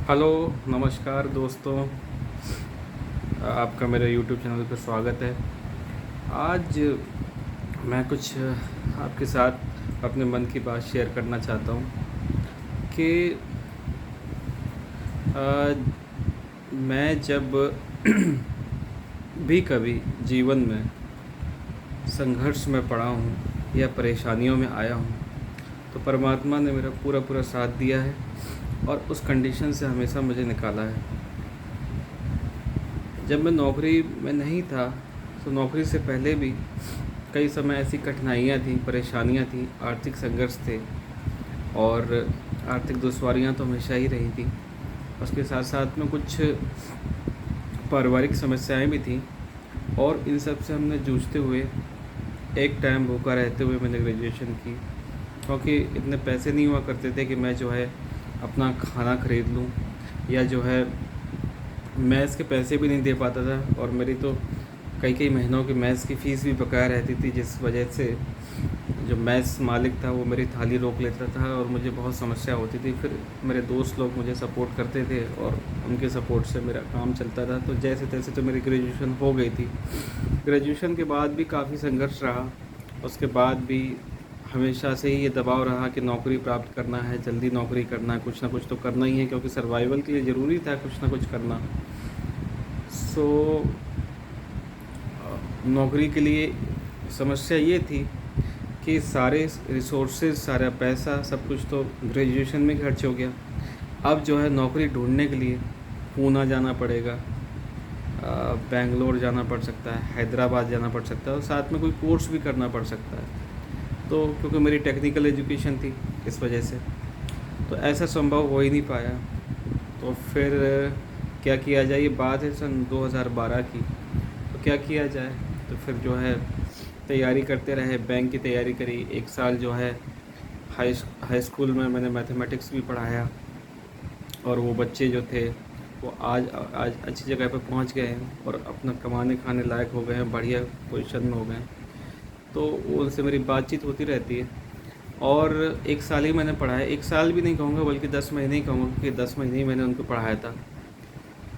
Hello, नमस्कार दोस्तों। आपका मेरे यूट्यूब चैनल पर स्वागत है। आज मैं कुछ आपके साथ अपने मन की बात शेयर करना चाहता हूँ कि अ, मैं जब भी कभी जीवन में संघर्ष में पड़ा हूँ या परेशानियों में आया हूँ, तो परमात्मा ने मेरा पूरा पूरा साथ दिया है और उस कंडीशन से हमेशा मुझे निकाला है। जब मैं नौकरी में नहीं था, तो नौकरी से पहले भी कई समय ऐसी कठिनाइयाँ थीं, परेशानियाँ थीं, आर्थिक संघर्ष थे और आर्थिक दुश्वारियाँ तो हमेशा ही रही थी। उसके साथ साथ में कुछ पारिवारिक समस्याएं भी थीं और इन सब से हमने जूझते हुए एक टाइम भूखा रहते हुए मैंने ग्रेजुएशन की, क्योंकि इतने पैसे नहीं हुआ करते थे कि मैं जो है अपना खाना ख़रीद लूँ, या जो है मैथ्स के पैसे भी नहीं दे पाता था और मेरी तो कई कई महीनों की मैथ्स की फ़ीस भी बकाया रहती थी, जिस वजह से जो मैथ्स मालिक था वो मेरी थाली रोक लेता था और मुझे बहुत समस्या होती थी। फिर मेरे दोस्त लोग मुझे सपोर्ट करते थे और उनके सपोर्ट से मेरा काम चलता था। तो जैसे तैसे तो मेरी ग्रेजुएशन हो गई थी। ग्रेजुएशन के बाद भी काफ़ी संघर्ष रहा। उसके बाद भी हमेशा से ही ये दबाव रहा कि नौकरी प्राप्त करना है, जल्दी नौकरी करना है, कुछ ना कुछ तो करना ही है, क्योंकि सर्वाइवल के लिए ज़रूरी था कुछ ना कुछ करना। सो नौकरी के लिए समस्या ये थी कि सारे रिसोर्सेज, सारा पैसा, सब कुछ तो ग्रेजुएशन में खर्च हो गया। अब जो है नौकरी ढूंढने के लिए पूना जाना पड़ेगा, बेंगलोर जाना पड़ सकता है, हैदराबाद जाना पड़ सकता है और साथ में कोई कोर्स भी करना पड़ सकता है। तो क्योंकि मेरी टेक्निकल एजुकेशन थी, इस वजह से तो ऐसा संभव हो ही नहीं पाया। तो फिर क्या किया जाए, ये बात है सन 2012 की। तो क्या किया जाए, तो फिर जो है तैयारी करते रहे, बैंक की तैयारी करी। एक साल जो है हाई स्कूल में मैंने मैथमेटिक्स भी पढ़ाया और वो बच्चे जो थे वो आज आज अच्छी जगह पे पहुंच गए हैं और अपना कमाने खाने लायक हो गए हैं, बढ़िया पोजीशन में हो गए हैं। तो उनसे मेरी बातचीत होती रहती है। और एक साल ही मैंने पढ़ाया, एक साल भी नहीं कहूँगा बल्कि 10 महीने ही कहूँगा, क्योंकि 10 महीने ही मैंने उनको पढ़ाया था।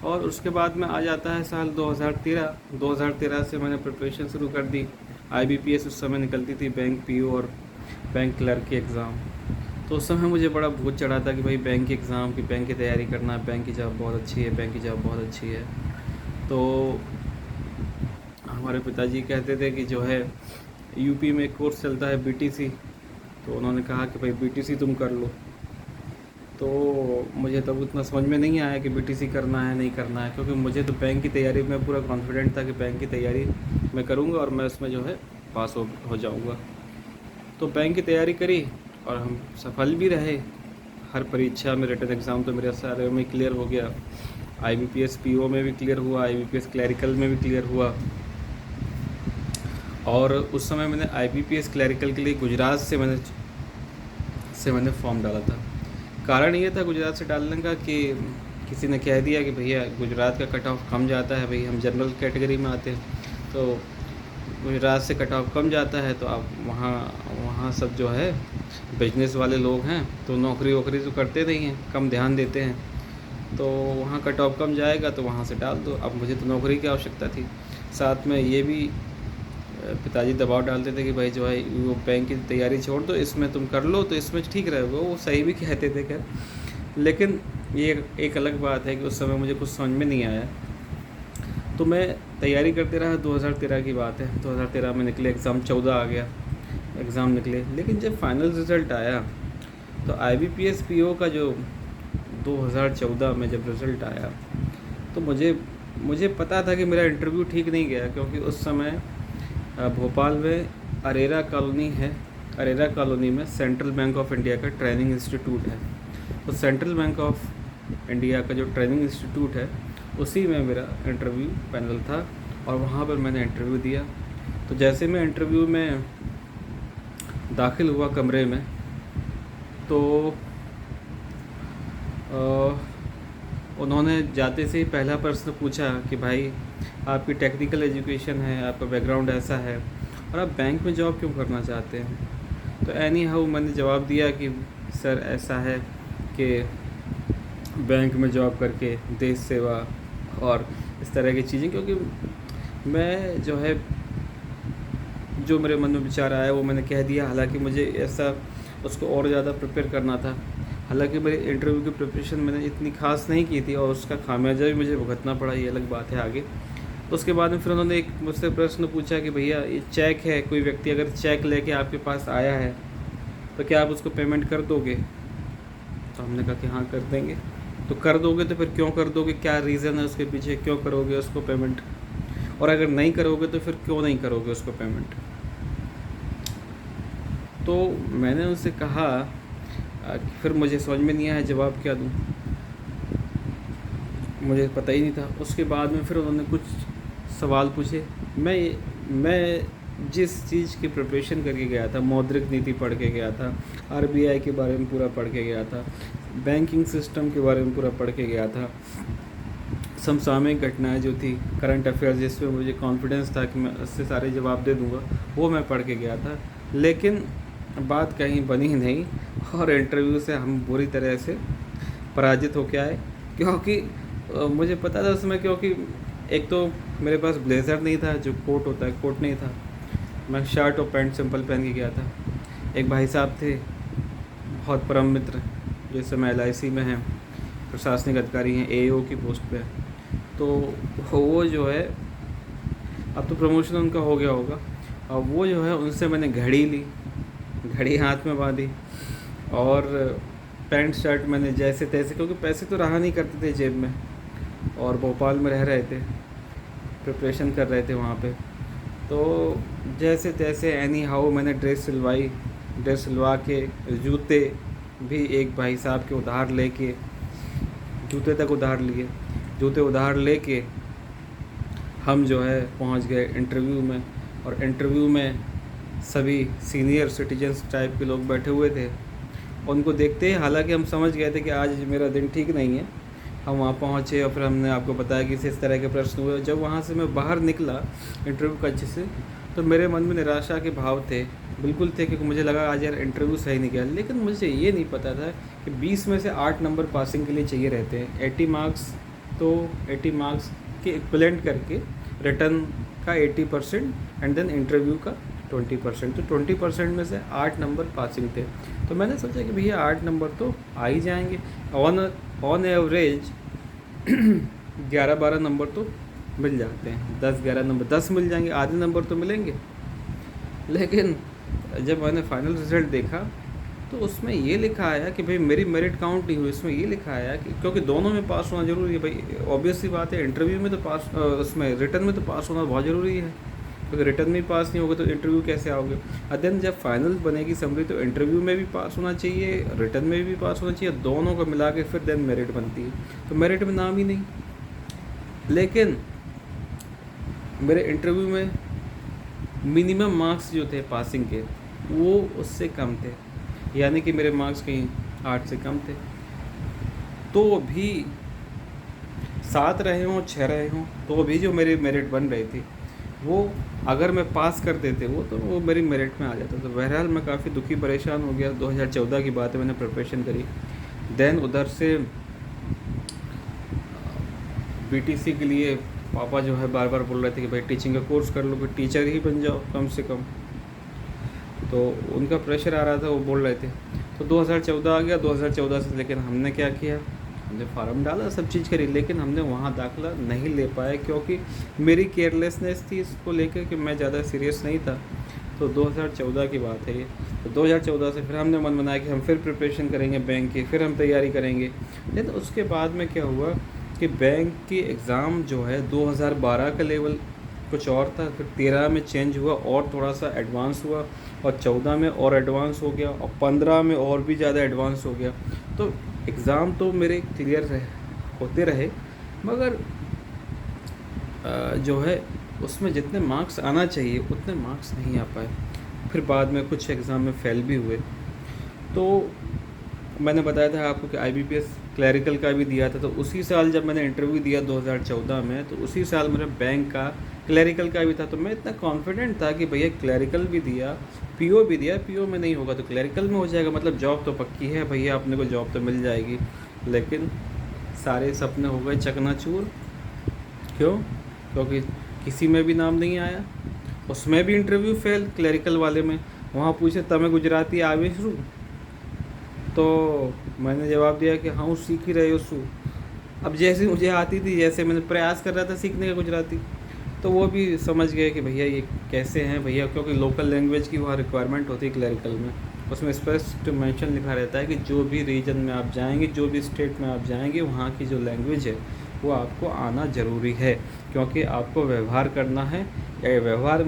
और उसके बाद में आ जाता है साल 2013। 2013 से मैंने प्रिपरेशन शुरू कर दी। आईबीपीएस उस समय निकलती थी, बैंक पीओ और बैंक क्लर्क की एग्ज़ाम। तो उस समय मुझे बड़ा भूत चढ़ा था कि भाई बैंक की एग्ज़ाम की, बैंक की तैयारी करना है, बैंक की जॉब बहुत अच्छी है, बैंक की जॉब बहुत अच्छी है। तो हमारे पिताजी कहते थे कि जो है यूपी में एक कोर्स चलता है बीटीसी, तो उन्होंने कहा कि भाई बीटीसी तुम कर लो। तो मुझे तब उतना समझ में नहीं आया कि बीटीसी करना है नहीं करना है, क्योंकि मुझे तो बैंक की तैयारी में पूरा कॉन्फिडेंट था कि बैंक की तैयारी मैं करूँगा और मैं उसमें जो है पास हो जाऊँगा। तो बैंक की तैयारी करी और हम सफल भी रहे। हर परीक्षा में रिटन एग्ज़ाम तो मेरे सारे में क्लियर हो गया। आईबीपीएस पीओ में भी क्लियर हुआ, आईबीपीएस क्लैरिकल में भी क्लियर हुआ। और उस समय मैंने आईबीपीएस क्लैरिकल के लिए गुजरात से मैंने फॉर्म डाला था। कारण ये था गुजरात से डालने का कि किसी ने कह दिया कि भैया गुजरात का कट ऑफ कम जाता है, भाई हम जनरल कैटेगरी में आते हैं, तो गुजरात से कट ऑफ कम जाता है, तो आप वहाँ वहाँ सब जो है बिजनेस वाले लोग हैं, तो नौकरी वोकरी तो करते नहीं हैं, कम ध्यान देते हैं, तो वहाँ कट ऑफ कम जाएगा तो वहाँ से डाल दो। अब मुझे तो नौकरी की आवश्यकता थी, साथ में ये भी पिताजी दबाव डालते थे कि भाई जो है वो बैंक की तैयारी छोड़ दो, इसमें तुम कर लो तो इसमें ठीक रहेगा। वो सही भी कहते थे खैर, लेकिन ये एक अलग बात है कि उस समय मुझे कुछ समझ में नहीं आया। तो मैं तैयारी करते रहा। 2013 की बात है, 2013 में निकले एग्ज़ाम, 14 आ गया एग्ज़ाम निकले। लेकिन जब फाइनल रिज़ल्ट आया तो आईबीपीएस पीओ का जो 2014 में जब रिज़ल्ट आया, तो मुझे पता था कि मेरा इंटरव्यू ठीक नहीं गया, क्योंकि उस समय भोपाल में अरेरा कॉलोनी है, अरेरा कॉलोनी में सेंट्रल बैंक ऑफ इंडिया का ट्रेनिंग इंस्टीट्यूट है। तो सेंट्रल बैंक ऑफ इंडिया का जो ट्रेनिंग इंस्टीट्यूट है, उसी में मेरा इंटरव्यू पैनल था और वहाँ पर मैंने इंटरव्यू दिया। तो जैसे मैं इंटरव्यू में दाखिल हुआ कमरे में, तो उन्होंने जाते से ही पहला प्रश्न पूछा कि भाई आपकी टेक्निकल एजुकेशन है, आपका बैकग्राउंड ऐसा है और आप बैंक में जॉब क्यों करना चाहते हैं। तो एनी हाउ मैंने जवाब दिया कि सर ऐसा है कि बैंक में जॉब करके देश सेवा और इस तरह की चीज़ें, क्योंकि मैं जो है जो मेरे मन में विचार आया वो मैंने कह दिया। हालांकि मुझे ऐसा उसको और ज़्यादा प्रिपेयर करना था। हालांकि मेरे इंटरव्यू की प्रिपरेशन मैंने इतनी खास नहीं की थी और उसका खामियाजा भी मुझे भुगतना पड़ा, ये अलग बात है आगे। उसके बाद में फिर उन्होंने एक मुझसे प्रश्न पूछा कि भैया ये चेक है, कोई व्यक्ति अगर चेक लेके आपके पास आया है तो क्या आप उसको पेमेंट कर दोगे? तो हमने कहा कि हाँ कर देंगे। तो कर दोगे तो फिर क्यों कर दोगे, क्या रीज़न है उसके पीछे, क्यों करोगे उसको पेमेंट? और अगर नहीं करोगे तो फिर क्यों नहीं करोगे उसको पेमेंट? तो मैंने उनसे कहा कि फिर मुझे समझ में नहीं आया जवाब क्या दूँ, मुझे पता ही नहीं था। उसके बाद में फिर उन्होंने कुछ सवाल पूछे। मैं जिस चीज़ की प्रिपरेशन करके गया था, मौद्रिक नीति पढ़ के गया था, आरबीआई के बारे में पूरा पढ़ के गया था, बैंकिंग सिस्टम के बारे में पूरा पढ़ के गया था, समसामयिक घटनाएं जो थी, करंट अफेयर्स जिसमें मुझे कॉन्फिडेंस था कि मैं उससे सारे जवाब दे दूंगा, वो मैं पढ़ के गया था। लेकिन बात कहीं बनी ही नहीं और इंटरव्यू से हम बुरी तरह से पराजित होकर आए। क्योंकि मुझे पता था उसमें, क्योंकि एक तो मेरे पास ब्लेज़र नहीं था, जो कोट होता है, कोट नहीं था। मैं शर्ट और पैंट सिंपल पहन के गया था। एक भाई साहब थे, बहुत परम मित्र, जो इस समय LIC में हैं, प्रशासनिक अधिकारी हैं, AO की पोस्ट पे। तो वो जो है, अब तो प्रमोशन उनका हो गया होगा, और वो जो है उनसे मैंने घड़ी ली, घड़ी हाथ में बांधी और पैंट शर्ट मैंने जैसे तैसे, क्योंकि पैसे तो रहा नहीं करते थे जेब में और भोपाल में रह रहे थे, प्रिपरेशन कर रहे थे वहाँ पे। तो जैसे तैसे एनी हाउ मैंने ड्रेस सिलवाई, ड्रेस सिलवा के जूते भी एक भाई साहब के उधार लेके, जूते तक उधार लिए, जूते उधार लेके हम जो है पहुँच गए इंटरव्यू में। और इंटरव्यू में सभी सीनियर सिटीजन्स टाइप के लोग बैठे हुए थे। उनको देखते ही हालांकि हम समझ गए थे कि आज मेरा दिन ठीक नहीं है। हम वहाँ पहुँचे और फिर हमने आपको बताया कि इस तरह के प्रश्न हुए। जब वहाँ से मैं बाहर निकला इंटरव्यू का अच्छे से, तो मेरे मन में निराशा के भाव थे, बिल्कुल थे, क्योंकि मुझे लगा आज यार इंटरव्यू सही नहीं गया। लेकिन मुझे ये नहीं पता था कि 20 में से 8 नंबर पासिंग के लिए चाहिए रहते हैं। 80 मार्क्स, तो 80 मार्क्स के इक्विवेलेंट करके रिटर्न का 80% एंड देन इंटरव्यू का 20%, तो 20% में से 8 नंबर पासिंग थे। तो मैंने सोचा कि भैया 8 नंबर तो आ ही जाएंगे, ऑन एवरेज 11-12 नंबर तो मिल जाते हैं, 10-11 नंबर 10 मिल जाएंगे, आधे नंबर तो मिलेंगे। लेकिन जब मैंने फाइनल रिज़ल्ट देखा तो उसमें ये लिखा आया कि भाई मेरी मेरिट काउंट नहीं हुई। इसमें ये लिखा आया कि क्योंकि दोनों में पास होना ज़रूरी है भाई, ऑब्वियस सी बात है, इंटरव्यू में तो पास, उसमें रिटर्न में तो पास होना बहुत ज़रूरी है, क्योंकि रिटर्न में पास नहीं होगा तो इंटरव्यू कैसे आओगे। देन जब फाइनल बनेगी समरी तो इंटरव्यू में भी पास होना चाहिए, रिटर्न में भी पास होना चाहिए, दोनों को मिला के फिर देन मेरिट बनती है। तो मेरिट में नाम ही नहीं। लेकिन मेरे इंटरव्यू में मिनिमम मार्क्स जो थे पासिंग के वो उससे कम थे, यानी कि मेरे मार्क्स कहीं 8 से कम थे। तो भी 7 रहे हों 6 रहे हों तो भी जो मेरी मेरिट बन रही थी वो अगर मैं पास कर देते वो तो वो मेरी मेरिट में आ जाता। तो बहरहाल मैं काफ़ी दुखी परेशान हो गया। 2014 की बात है, मैंने प्रिपरेशन करी। देन उधर से BTC के लिए पापा जो है बार बार बोल रहे थे कि भाई टीचिंग का कोर्स कर लो, कि टीचर ही बन जाओ कम से कम। तो उनका प्रेशर आ रहा था, वो बोल रहे थे। तो 2014 आ गया। 2014 से लेकिन हमने क्या किया, हमने फार्म डाला, सब चीज़ करी, लेकिन हमने वहाँ दाखिला नहीं ले पाए क्योंकि मेरी केयरलेसनेस थी इसको लेकर कि मैं ज़्यादा सीरियस नहीं था। तो 2014 की बात है ये। तो 2014 से फिर हमने मन बनाया कि हम फिर प्रिपरेशन करेंगे बैंक की, फिर हम तैयारी करेंगे। लेकिन उसके बाद में क्या हुआ कि बैंक की एग्ज़ाम जो है 2012 का लेवल कुछ और था, फिर 13 में चेंज हुआ और थोड़ा सा एडवांस हुआ, और 14 में और एडवांस हो गया, और 15 में और भी ज़्यादा एडवांस हो गया। तो एग्ज़ाम तो मेरे क्लियर होते रहे, मगर जो है उसमें जितने मार्क्स आना चाहिए उतने मार्क्स नहीं आ पाए। फिर बाद में कुछ एग्ज़ाम में फ़ेल भी हुए। तो मैंने बताया था आपको कि IBPS क्लैरिकल का भी दिया था। तो उसी साल जब मैंने इंटरव्यू दिया 2014 में, तो उसी साल मेरा बैंक का क्लैरिकल का भी था। तो मैं इतना कॉन्फिडेंट था कि भैया क्लैरिकल भी दिया, PO भी दिया, PO में नहीं होगा तो क्लैरिकल में हो जाएगा, मतलब जॉब तो पक्की है भैया, अपने को जॉब तो मिल जाएगी। लेकिन सारे सपने हो गए चकनाचूर। क्यों? क्योंकि किसी में भी नाम नहीं आया। उसमें भी इंटरव्यू फेल, क्लरिकल वाले में। वहाँ पूछे तमें गुजराती आवे छू? तो मैंने जवाब दिया कि हाँ सीख ही रहे हो सू। अब जैसे मुझे आती थी, जैसे मैंने प्रयास कर रहा था सीखने का गुजराती, तो वो भी समझ गए कि भैया ये कैसे हैं भैया, क्योंकि लोकल लैंग्वेज की वहाँ रिक्वायरमेंट होती है क्लरिकल में। उसमें स्पष्ट मेंशन लिखा रहता है कि जो भी रीजन में आप जाएंगे, जो भी स्टेट में आप जाएंगे, वहाँ की जो लैंग्वेज है वो आपको आना ज़रूरी है, क्योंकि आपको व्यवहार करना है। या व्यवहार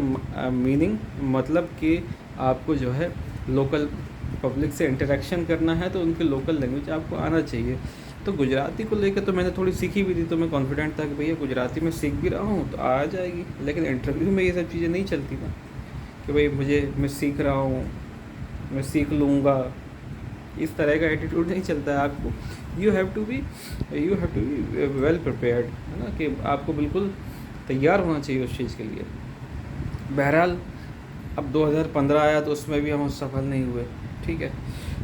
मीनिंग मतलब कि आपको जो है लोकल पब्लिक से इंटरेक्शन करना है, तो उनकी लोकल लैंग्वेज आपको आना चाहिए। तो गुजराती को लेकर तो मैंने थोड़ी सीखी भी थी, तो मैं कॉन्फिडेंट था कि भैया गुजराती में सीख भी रहा हूँ तो आ जाएगी। लेकिन इंटरव्यू में ये सब चीज़ें नहीं चलती ना, कि भाई मैं सीख रहा हूँ, मैं सीख लूँगा, इस तरह का एटीट्यूड नहीं चलता है। आपको you have to be well prepared, है ना, कि आपको बिल्कुल तैयार होना चाहिए उस चीज़ के लिए। बहरहाल अब 2015 आया तो उसमें भी हम सफल नहीं हुए। ठीक है,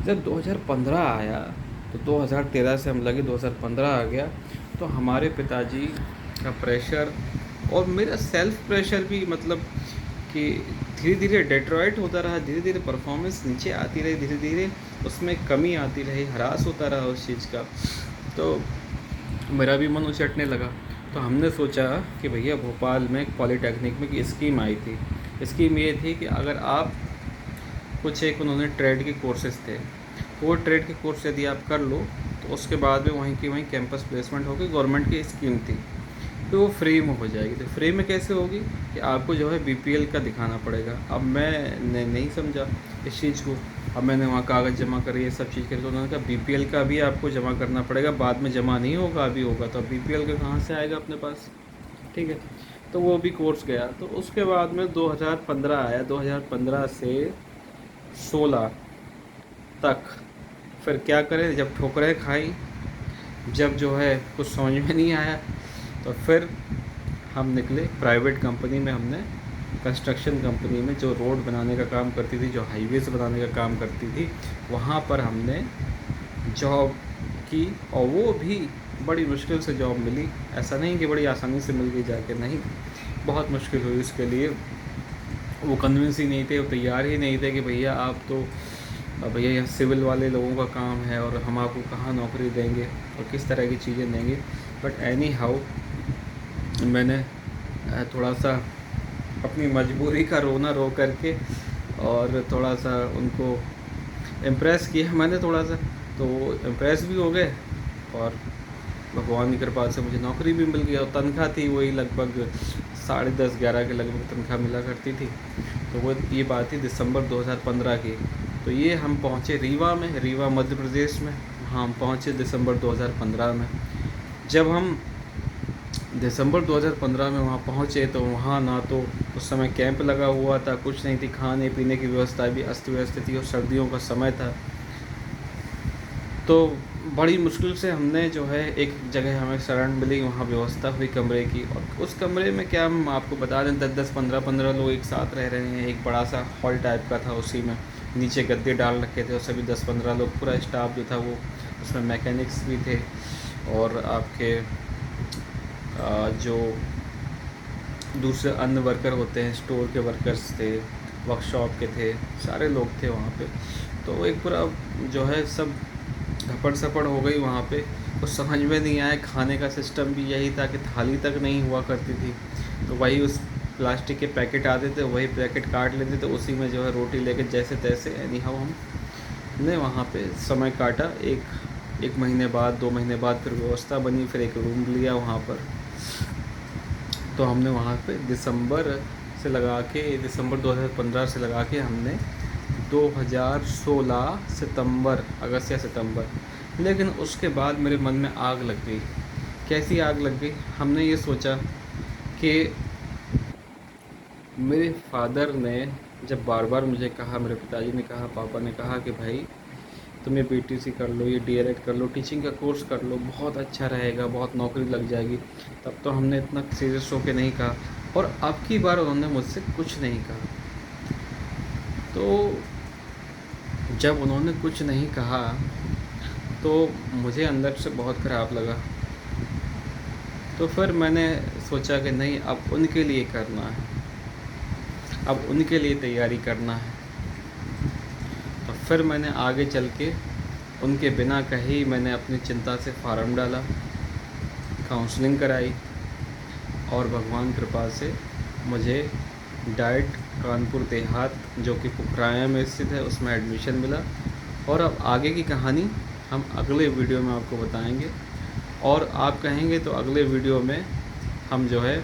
जब 2015 आया तो 2013 से हम लगे, 2015 आ गया तो हमारे पिताजी का प्रेशर और मेरा सेल्फ प्रेशर भी, मतलब कि धीरे धीरे डेट्रॉइट होता रहा, धीरे धीरे परफॉर्मेंस नीचे आती रही, धीरे धीरे उसमें कमी आती रही, हरास होता रहा उस चीज़ का। तो मेरा भी मन उचटने लगा। तो हमने सोचा कि भैया भोपाल में पॉलीटेक्निक में एक स्कीम आई थी। स्कीम ये थी कि अगर आप कुछ एक, उन्होंने ट्रेड के कोर्सेज़ थे, वो ट्रेड के कोर्स यदि आप कर लो तो उसके बाद में वहीं की वहीं कैंपस प्लेसमेंट होगी। गवर्नमेंट की स्कीम थी, तो वो फ्री में हो जाएगी। तो फ्री में कैसे होगी कि आपको जो है बीपीएल का दिखाना पड़ेगा। अब मैंने नहीं समझा इस चीज़ को। अब मैंने वहाँ कागज़ जमा करे, ये सब चीज़ करी, तो उन्होंने कहा बीपीएल का भी आपको जमा करना पड़ेगा, बाद में जमा नहीं होगा, अभी होगा। तो अब बीपीएल का कहाँ से आएगा अपने पास? ठीक है, तो वो भी कोर्स गया। तो उसके बाद में 2015 आया, 2015 से 16 तक फिर क्या करें, जब ठोकरें खाई, जब जो है कुछ समझ में नहीं आया, तो फिर हम निकले प्राइवेट कंपनी में। हमने कंस्ट्रक्शन कंपनी में, जो रोड बनाने का काम करती थी, जो हाईवेज बनाने का काम करती थी, वहाँ पर हमने जॉब की। और वो भी बड़ी मुश्किल से जॉब मिली। ऐसा नहीं कि बड़ी आसानी से मिल गई जाके, नहीं, बहुत मुश्किल हुई उसके लिए। वो कन्विंस ही नहीं थे, वो तैयार ही नहीं थे कि भैया आप तो, भैया यह सिविल वाले लोगों का काम है और हम आपको कहाँ नौकरी देंगे और किस तरह की चीज़ें देंगे। बट एनी हाउ मैंने थोड़ा सा अपनी मजबूरी का रोना रो करके और थोड़ा सा उनको इम्प्रेस किया मैंने थोड़ा सा, तो वो इम्प्रेस भी हो गए और भगवान की कृपा से मुझे नौकरी भी मिल गई। और तनख्वाह थी वही लगभग 10:30-11 के लगभग तनख्वाह मिला करती थी। तो वो ये बात थी दिसंबर 2015 की। तो ये हम पहुँचे रीवा में, रीवा मध्य प्रदेश में। वहाँ हम पहुँचे दिसंबर 2015 में। जब हम दिसंबर 2015 में वहाँ पहुँचे तो वहाँ ना तो उस समय कैंप लगा हुआ था, कुछ नहीं थी, खाने पीने की व्यवस्था भी अस्त व्यस्त थी और सर्दियों का समय था। तो बड़ी मुश्किल से हमने जो है एक जगह हमें शरण मिली, वहाँ व्यवस्था हुई कमरे की। और उस कमरे में क्या, हम आपको बता दें, 10-10, 15-15 लोग एक साथ रह रहे हैं। एक बड़ा सा हॉल टाइप का था, उसी में नीचे गद्दे डाल रखे थे और सभी 10-15 लोग, पूरा स्टाफ जो था वो, उसमें मैकेनिक्स भी थे और आपके जो दूसरे अन्य वर्कर होते हैं, स्टोर के वर्कर्स थे, वर्कशॉप के थे, सारे लोग थे वहाँ पे। तो एक पूरा जो है सब धपड़ सपड़ हो गई वहाँ पे। कुछ समझ में नहीं आया। खाने का सिस्टम भी यही था कि थाली तक नहीं हुआ करती थी, तो वही उस प्लास्टिक के पैकेट आते थे, वही पैकेट काट लेते थे, उसी में जो है रोटी लेके जैसे तैसे एनी हाउ हमने वहाँ पे समय काटा। एक महीने बाद, 2 महीने बाद फिर व्यवस्था बनी, फिर एक रूम लिया वहाँ पर। तो हमने वहाँ पे दिसंबर 2015 से लगा के हमने 2016 सितंबर, अगस्त या सितंबर। लेकिन उसके बाद मेरे मन में आग लग गई। कैसी आग लग गई? हमने ये सोचा कि मेरे फादर ने जब बार बार मुझे कहा, मेरे पिताजी ने कहा, पापा ने कहा कि भाई तुम ये बीटीसी कर लो, ये डीएलएड कर लो, टीचिंग का कोर्स कर लो, बहुत अच्छा रहेगा, बहुत नौकरी लग जाएगी। तब तो हमने इतना सीरियस होकर नहीं कहा, और अब की बार उन्होंने मुझसे कुछ नहीं कहा। तो जब उन्होंने कुछ नहीं कहा तो मुझे अंदर से बहुत ख़राब लगा। तो फिर मैंने सोचा कि नहीं, अब उनके लिए करना है, अब उनके लिए तैयारी करना है। तो फिर मैंने आगे चल के उनके बिना कहे ही मैंने अपनी चिंता से फार्म डाला, काउंसलिंग कराई, और भगवान कृपा से मुझे डाइट कानपुर देहात, जो कि पुखराया में स्थित है, उसमें एडमिशन मिला। और अब आगे की कहानी हम अगले वीडियो में आपको बताएंगे। और आप कहेंगे तो अगले वीडियो में हम जो है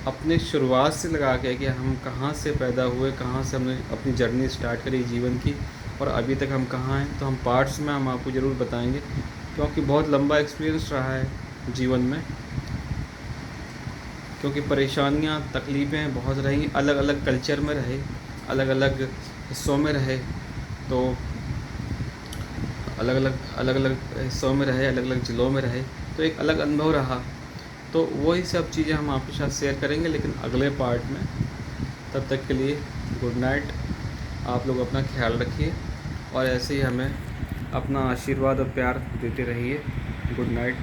अपने शुरुआत से लगा के कि हम कहाँ से पैदा हुए, कहाँ से हमने अपनी जर्नी स्टार्ट करी जीवन की, और अभी तक हम कहाँ हैं, तो हम पार्ट्स में हम आपको ज़रूर बताएंगे, क्योंकि बहुत लंबा एक्सपीरियंस रहा है जीवन में, क्योंकि परेशानियाँ तकलीफ़ें बहुत रही, अलग अलग कल्चर में रहे, अलग अलग हिस्सों में रहे, तो अलग अलग हिस्सों में रहे, अलग अलग ज़िलों में रहे, तो एक अलग अनुभव रहा। तो वही सब चीज़ें हम आपके साथ शेयर करेंगे, लेकिन अगले पार्ट में। तब तक के लिए गुड नाइट। आप लोग अपना ख्याल रखिए और ऐसे ही हमें अपना आशीर्वाद और प्यार देते रहिए। Good night.